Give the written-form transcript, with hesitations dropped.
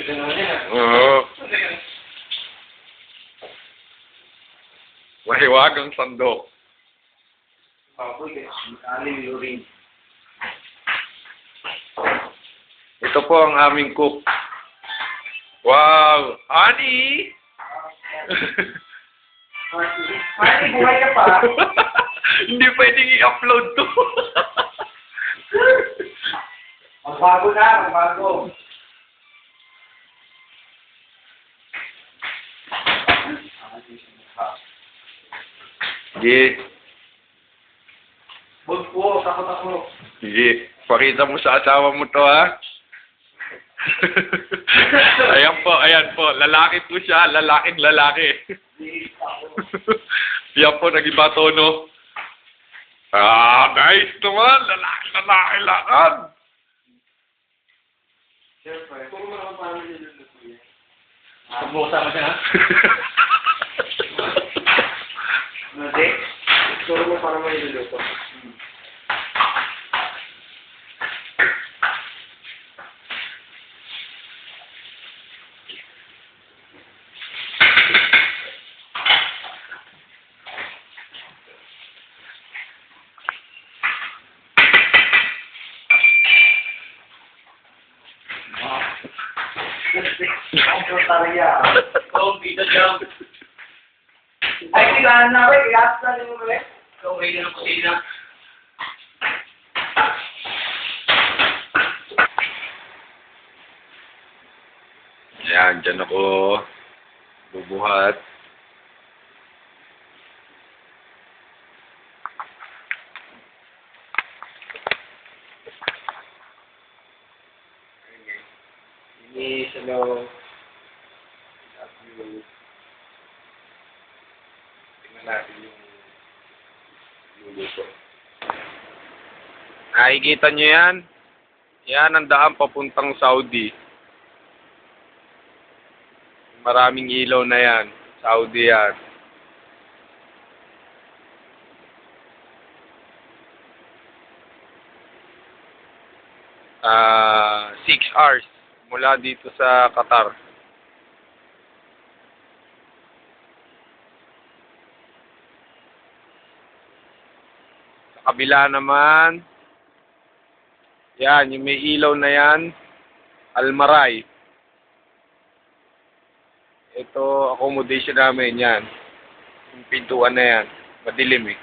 Oo. Mahiwagang sandok. Ito po ang aming cook. Wow! Honey! Honey, buhay ka pa. Hindi pwedeng i-upload to. Magbago na, magbago. Sige. Huwag po, takot ako. Sige. Pakita mo sa asawa mo to, ha? Ayan po. Lalaki po siya. Lalaking lalaki. Yan po, nag-iba tono. Guys naman. Lalaki lakan. Siyempre, kung naman paano niluluto yan. Pagbusa mo siya, ha? Hindi. Turo mo para maliluluto. Oh, bida jump. Ay, kailangan na, wait. Kailangan na rin mo ulit. So, may ganun kusina. Yan, dyan ako. Bubuhat. Ini hello. Tingnan natin yung luluto. Nakikita nyo yan? Yan ang daan papuntang Saudi. Maraming ilaw na yan. Saudi yan. Ah, 6 hours mula dito sa Qatar. Sa kabila naman, yan, yung may ilaw na yan, Almaray. Ito, accommodation namin, yan. Yung pintuan na yan, madilim eh.